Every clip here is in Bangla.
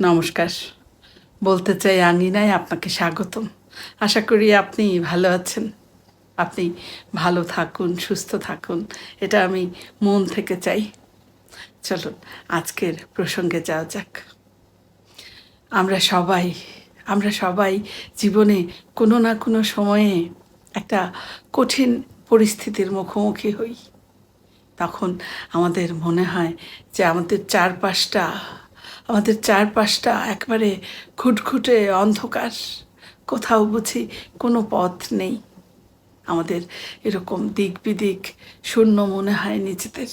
নমস্কার। বলতে চাই আঙিনায় আপনাকে স্বাগতম। আশা করি আপনি ভালো আছেন। আপনি ভালো থাকুন, সুস্থ থাকুন। এটা আমি মন থেকে চাই। চলুন আজকের প্রসঙ্গে যাওয়া যাক। আমরা সবাই আমরা সবাই জীবনে কোনো না কোনো সময়ে একটা কঠিন পরিস্থিতির মুখোমুখি হই। তখন আমাদের মনে হয় যে আমাদের চারপাশটা একেবারে ঘুটঘুটে অন্ধকার। কোথাও বুঝি কোনো পথ নেই। আমাদের এরকম দিক বিদিক শূন্য মনে হয় নিজেদের।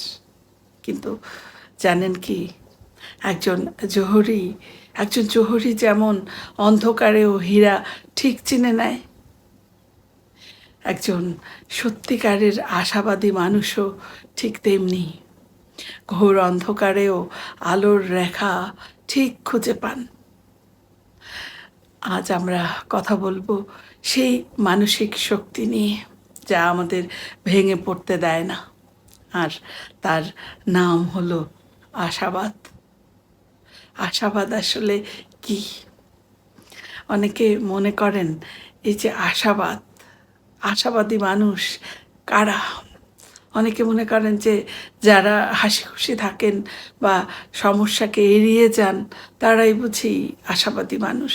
কিন্তু জানেন কি, একজন জহুরি একজন জহুরি যেমন অন্ধকারেও হীরা ঠিক চিনে নেয়, একজন সত্যিকারের আশাবাদী মানুষও ঠিক তেমনি ঘোর অন্ধকারেও আলোর রেখা ঠিক খুঁজে পান। আজ আমরা কথা বলবো সেই মানসিক শক্তি নিয়ে, যা আমাদের ভেঙে পড়তে দেয় না। আর তার নাম হলো আশাবাদ। আশাবাদ আসলে কি? অনেকে মনে করেন এই যে আশাবাদী মানুষ কারা? অনেকে মনে করেন যে যারা হাসি খুশি থাকেন বা সমস্যাকে এড়িয়ে যান, তারাই বুঝি আশাবাদী মানুষ।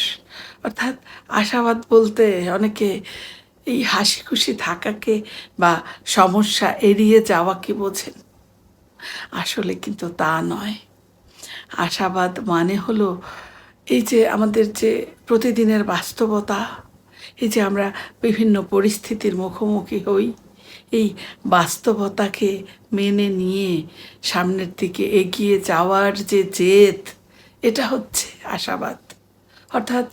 অর্থাৎ আশাবাদ বলতে অনেকে এই হাসি খুশি থাকাকে বা সমস্যা এড়িয়ে যাওয়াকে বোঝেন। আসলে কিন্তু তা নয়। আশাবাদ মানে হলো এই যে আমাদের যে প্রতিদিনের বাস্তবতা, এই যে আমরা বিভিন্ন পরিস্থিতির মুখোমুখি হই, এই বাস্তবতাকে মেনে নিয়ে সামনের দিকে এগিয়ে যাওয়ার যে জেদ, এটা হচ্ছে আশাবাদ। অর্থাৎ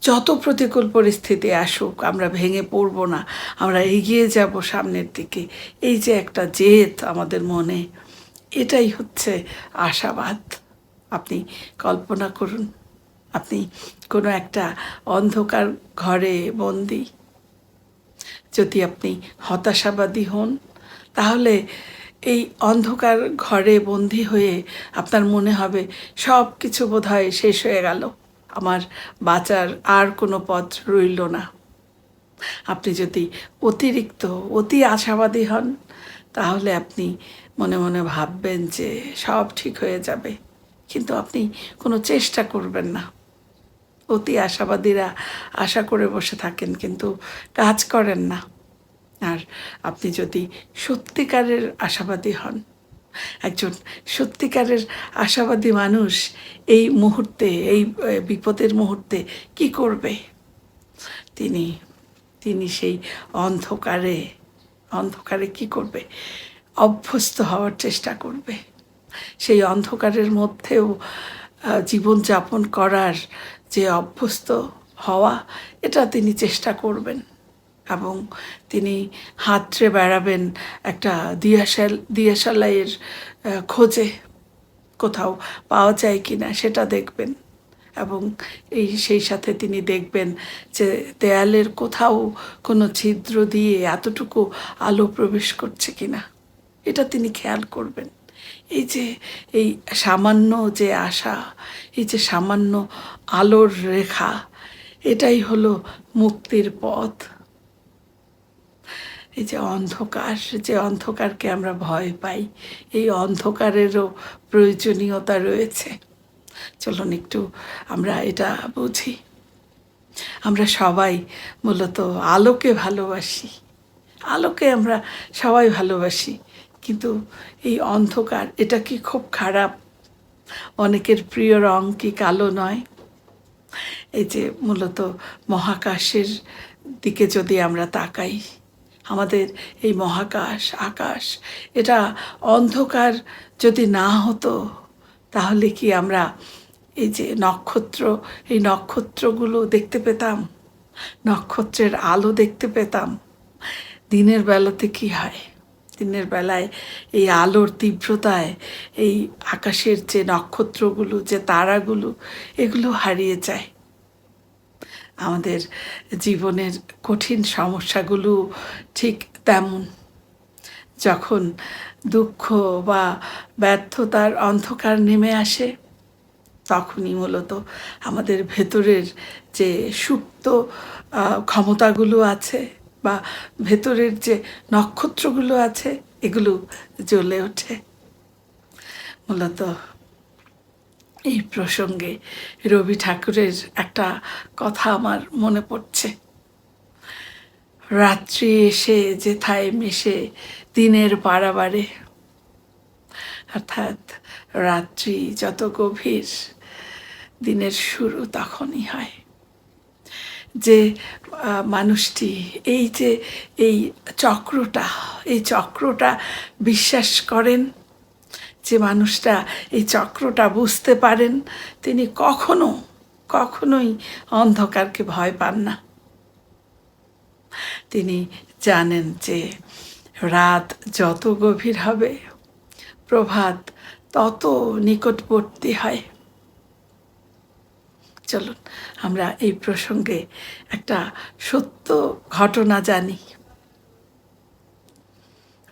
যত প্রতিকূল পরিস্থিতি আসুক আমরা ভেঙে পড়ব না, আমরা এগিয়ে যাব সামনের দিকে। এই যে একটা জেদ আমাদের মনে, এটাই হচ্ছে আশাবাদ। আপনি কল্পনা করুন, আপনি কোনো একটা অন্ধকার ঘরে বন্দি। যদি আপনি হতাশাবাদী হন, তাহলে এই অন্ধকার ঘরে বন্দি হয়ে আপনার মনে হবে সব কিছু বোধহয় শেষ হয়ে গেল, আমার বাঁচার আর কোনো পথ রইল না। আপনি যদি অতি আশাবাদী হন, তাহলে আপনি মনে মনে ভাববেন যে সব ঠিক হয়ে যাবে, কিন্তু আপনি কোনো চেষ্টা করবেন না। অতি আশাবাদীরা আশা করে বসে থাকেন কিন্তু কাজ করেন না। আর আপনি যদি সত্যিকারের আশাবাদী হন, একজন সত্যিকারের আশাবাদী মানুষ এই মুহূর্তে, এই বিপদের মুহূর্তে কি করবে? তিনি তিনি সেই অন্ধকারে অন্ধকারে কি করবে? অভ্যস্ত হওয়ার চেষ্টা করবে। সেই অন্ধকারের মধ্যেও জীবনযাপন করার যে অভ্যস্ত হওয়া, এটা তিনি চেষ্টা করবেন। এবং তিনি হাতড়ে বেড়াবেন একটা দিয়াশালাইয়ের খোঁজে, কোথাও পাওয়া যায় কি না সেটা দেখবেন। এবং সেই সাথে তিনি দেখবেন যে দেয়ালের কোথাও কোনো ছিদ্র দিয়ে এতটুকু আলো প্রবেশ করছে কি না, এটা তিনি খেয়াল করবেন। এই যে এই সামান্য যে আশা, এই যে সামান্য আলোর রেখা, এটাই হলো মুক্তির পথ। এই যে অন্ধকারকে আমরা ভয় পাই, এই অন্ধকারেরও প্রয়োজনীয়তা রয়েছে। চলুন একটু আমরা এটা বুঝি। আমরা সবাই মূলত আলোকে ভালোবাসি, আলোকে আমরা সবাই ভালোবাসি, কিন্তু এই অন্ধকার, এটা কি খুব খারাপ? অনেকের প্রিয় রং কি কালো নয়? এই যে মূলত মহাকাশের দিকে যদি আমরা তাকাই, আমাদের এই মহাকাশ, আকাশ, এটা অন্ধকার যদি না হতো, তাহলে কি আমরা এই যে এই নক্ষত্রগুলো দেখতে পেতাম? নক্ষত্রের আলো দেখতে পেতাম? দিনের বেলাতে কি হয়? দিনের বেলায় এই আলোর তীব্রতায় এই আকাশের যে নক্ষত্রগুলো, যে তারাগুলো, এগুলো হারিয়ে যায়। আমাদের জীবনের কঠিন সমস্যাগুলো ঠিক তেমন। যখন দুঃখ বা ব্যর্থতার অন্ধকার নেমে আসে, তখনই মূলত আমাদের ভেতরের যে সুপ্ত ক্ষমতাগুলো আছে বা ভেতরের যে নক্ষত্রগুলো আছে এগুলো জ্বলে ওঠে। মূলত এই প্রসঙ্গে রবি ঠাকুরের একটা কথা আমার মনে পড়ছে, রাত্রি এসে যেথায় মেশে দিনের পারাবারে। অর্থাৎ রাত্রি যত গভীর, দিনের শুরু তখনই হয়। যে মানুষটি এই যে এই চক্রটা বিশ্বাস করেন, যে মানুষটা এই চক্রটা বুঝতে পারেন, তিনি কখনোই অন্ধকারকে ভয় পান না। তিনি জানেন যে রাত যত গভীর হবে, প্রভাত তত নিকটবর্তী হয়। চলুন আমরা এই প্রসঙ্গে একটা সত্য ঘটনা জানি।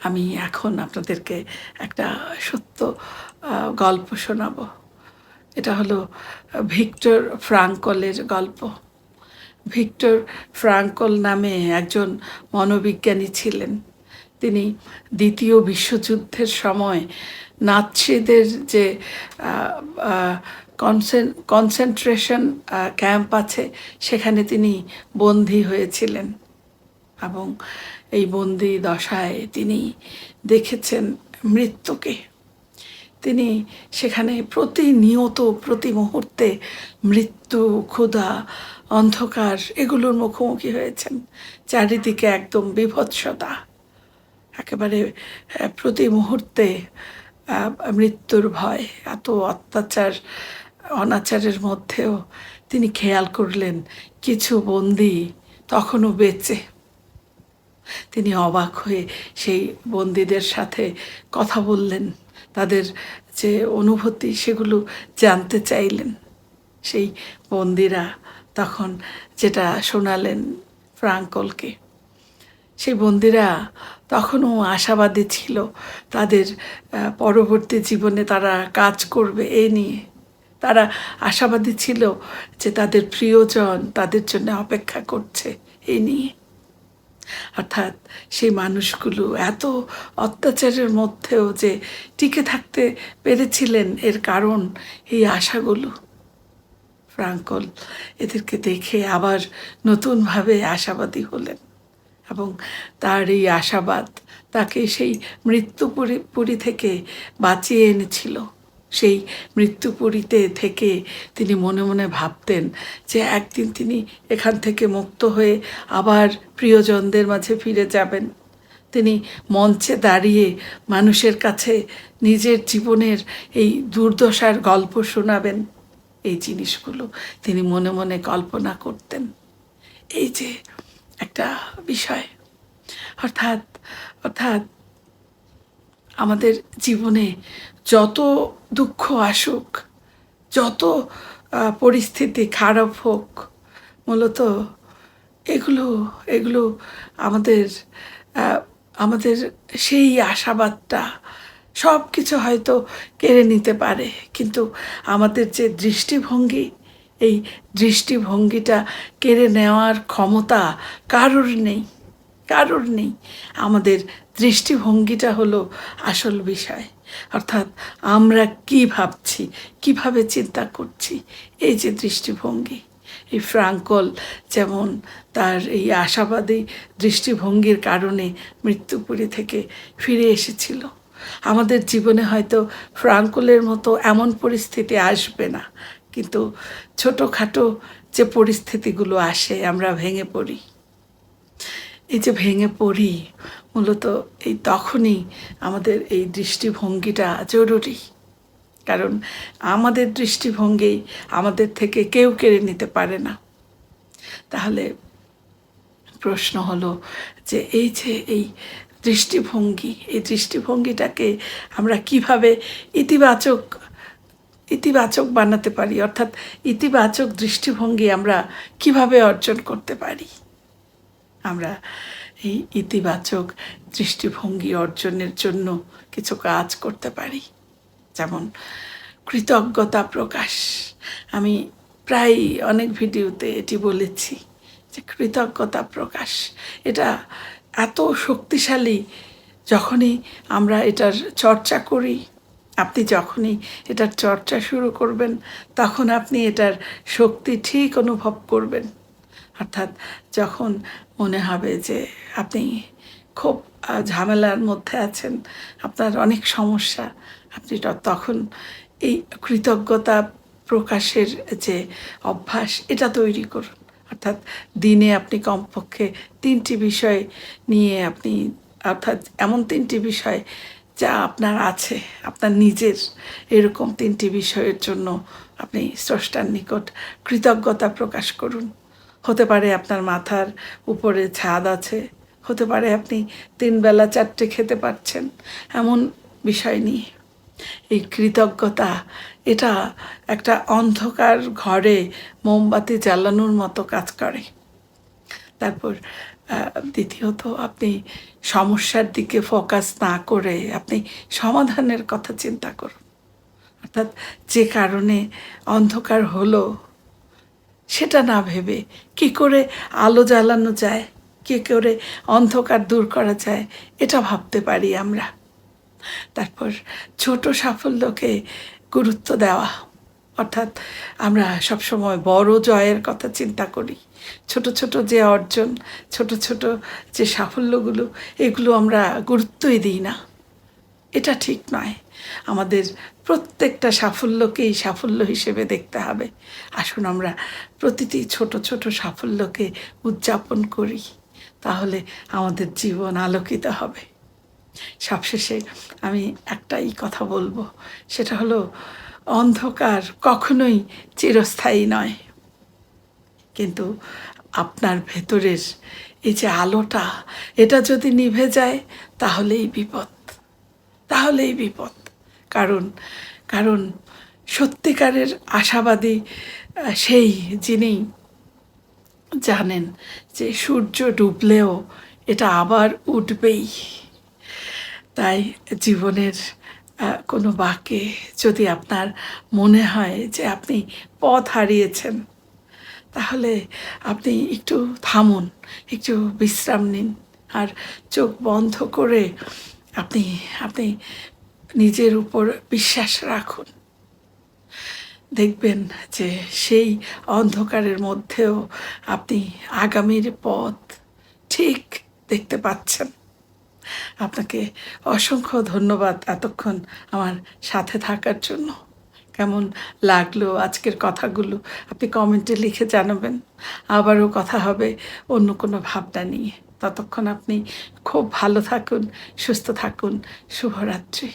আমি এখন আপনাদেরকে একটা সত্য গল্প শোনাবো। এটা হলো ভিক্টর ফ্রাঙ্কলের গল্প। ভিক্টর ফ্রাঙ্কল নামে একজন মনোবিজ্ঞানী ছিলেন। তিনি দ্বিতীয় বিশ্বযুদ্ধের সময় নাৎসিদের যে কনসেন্ট্রেশন ক্যাম্প আছে সেখানে তিনি বন্দী হয়েছিলেন, এবং এই বন্দী দশায় তিনি দেখেছেন মৃত্যুকে। তিনি সেখানে প্রতিনিয়ত প্রতি মুহূর্তে মৃত্যু, ক্ষুধা, অন্ধকার এগুলোর মুখোমুখি হয়েছেন। চারিদিকে একদম বিভৎসতা, একেবারে প্রতি মুহূর্তে মৃত্যুর ভয়। এত অত্যাচার অনাচারের মধ্যেও তিনি খেয়াল করলেন কিছু বন্দী তখনও বেঁচে। তিনি অবাক হয়ে সেই বন্দীদের সাথে কথা বললেন, তাদের যে অনুভূতি সেগুলো জানতে চাইলেন। সেই বন্দীরা তখন যেটা শোনালেন ফ্রাঙ্কলকে, সেই বন্দীরা তখনও আশাবাদী ছিল তাদের পরবর্তী জীবনে তারা কাজ করবে এ নিয়ে। তারা আশাবাদী ছিল যে তাদের প্রিয়জন তাদের জন্য অপেক্ষা করছে এই নিয়ে। অর্থাৎ সেই মানুষগুলো এত অত্যাচারের মধ্যেও যে টিকে থাকতে পেরেছিলেন, এর কারণ এই আশাগুলো। ফ্রাঙ্কল এদেরকে দেখে আবার নতুনভাবে আশাবাদী হলেন, এবং তার এই আশাবাদ তাকে সেই মৃত্যুপুরী থেকে বাঁচিয়ে এনেছিল। সেই মৃত্যুপুরীতে থেকে তিনি মনে মনে ভাবতেন যে একদিন তিনি এখান থেকে মুক্ত হয়ে আবার প্রিয়জনদের মাঝে ফিরে যাবেন। তিনি মঞ্চে দাঁড়িয়ে মানুষের কাছে নিজের জীবনের এই দুর্দশার গল্প শোনাবেন। এই জিনিসগুলো তিনি মনে মনে কল্পনা করতেন। এই যে একটা বিষয়, অর্থাৎ আমাদের জীবনে যত দুঃখ আসুক, যত পরিস্থিতি খারাপ হোক, মূলত এগুলো আমাদের সেই আশাবাদটা সব কিছু হয়তো কেড়ে নিতে পারে, কিন্তু আমাদের যে দৃষ্টিভঙ্গি, এই দৃষ্টিভঙ্গিটা কেড়ে নেওয়ার ক্ষমতা কারোর নেই। আমাদের দৃষ্টিভঙ্গিটা হলো আসল বিষয়। অর্থাৎ আমরা কি ভাবছি, কিভাবে চিন্তা করছি, এই যে দৃষ্টিভঙ্গি। এই ফ্রাঙ্কল যেমন তার এই আশাবাদী দৃষ্টিভঙ্গির কারণে মৃত্যুপুরী থেকে ফিরে এসেছিল, আমাদের জীবনে হয়তো ফ্রাঙ্কলের মতো এমন পরিস্থিতি আসবে না, কিন্তু ছোটোখাটো যে পরিস্থিতিগুলো আসে আমরা ভেঙে পড়ি। এই যে ভেঙে পড়ি, মূলত এই তখনই আমাদের এই দৃষ্টিভঙ্গিটা জরুরি। কারণ আমাদের দৃষ্টিভঙ্গি আমাদের থেকে কেউ কেড়ে নিতে পারে না। তাহলে প্রশ্ন হলো যে এই যে এই দৃষ্টিভঙ্গিটাকে আমরা কিভাবে ইতিবাচক বানাতে পারি, অর্থাৎ ইতিবাচক দৃষ্টিভঙ্গি আমরা কিভাবে অর্জন করতে পারি। আমরা এই ইতিবাচক দৃষ্টিভঙ্গি অর্জনের জন্য কিছু কাজ করতে পারি। যেমন কৃতজ্ঞতা প্রকাশ। আমি প্রায় অনেক ভিডিওতে এটি বলেছি যে কৃতজ্ঞতা প্রকাশ এটা এত শক্তিশালী। যখনই আমরা এটার চর্চা করি, আপনি যখনই এটার চর্চা শুরু করবেন, তখন আপনি এটার শক্তি ঠিক অনুভব করবেন। অর্থাৎ যখন মনে হবে যে আপনি খুব ঝামেলার মধ্যে আছেন, আপনার অনেক সমস্যা, আপনি তখন এই কৃতজ্ঞতা প্রকাশের যে অভ্যাস এটা তৈরি করুন। অর্থাৎ দিনে আপনি কমপক্ষে ৩টি বিষয় নিয়ে আপনি, অর্থাৎ এমন ৩টি বিষয় যা আপনার আছে, আপনার নিজের, এরকম 3টি বিষয়ের জন্য আপনি স্রষ্টার নিকট কৃতজ্ঞতা প্রকাশ করুন। হতে পারে আপনার মাথার উপরে ছাদ আছে, হতে পারে আপনি 3 বেলা 4টে খেতে পারছেন, এমন বিষয় নিয়ে এই কৃতজ্ঞতা এটা একটা অন্ধকার ঘরে মোমবাতি জ্বালানোর মতো কাজ করে। তারপর দ্বিতীয়ত, আপনি সমস্যার দিকে ফোকাস না করে আপনি সমাধানের কথা চিন্তা করুন। অর্থাৎ যে কারণে অন্ধকার হলো সেটা না ভেবে কী করে আলো জ্বালানো যায়, কী করে অন্ধকার দূর করা যায়, এটা ভাবতে পারি আমরা। তারপর ছোট সাফল্যকে গুরুত্ব দেওয়া। অর্থাৎ আমরা সবসময় বড় জয়ের কথা চিন্তা করি, ছোট ছোট যে অর্জন, ছোট ছোট যে সাফল্যগুলো, এগুলো আমরা গুরুত্বই দিই না। এটা ঠিক নয়। আমাদের প্রত্যেকটা সাফল্যকেই সাফল্য হিসেবে দেখতে হবে। আসুন আমরা প্রতিটি ছোট ছোট সাফল্যকে উদযাপন করি, তাহলে আমাদের জীবন আলোকিত হবে। সবশেষে আমি একটাই কথা বলবো, সেটা হলো অন্ধকার কখনোই চিরস্থায়ী নয়, কিন্তু আপনার ভেতরের এই যে আলোটা, এটা যদি নিভে যায় তাহলেই বিপদ, তাহলেই বিপদ। কারণ কারণ সত্যিকারের আশাবাদী সেই যিনি জানেন যে সূর্য ডুবলেও এটা আবার উঠবেই। তাই জীবনের কোনো বাঁকে যদি আপনার মনে হয় যে আপনি পথ হারিয়েছেন, তাহলে আপনি একটু থামুন, একটু বিশ্রাম নিন, আর চোখ বন্ধ করে আপনি আপনি নিজের উপর বিশ্বাস রাখুন। দেখবেন যে সেই অন্ধকারের মধ্যেও আপনি আগামীর পথ ঠিক দেখতে পাচ্ছেন। আপনাকে অসংখ্য ধন্যবাদ এতক্ষণ আমার সাথে থাকার জন্য। কেমন লাগলো আজকের কথাগুলো আপনি কমেন্টে লিখে জানাবেন। আবারও কথা হবে অন্য কোনো ভাবনা নিয়ে। ততক্ষণ আপনি খুব ভালো থাকুন, সুস্থ থাকুন। শুভরাত্রি।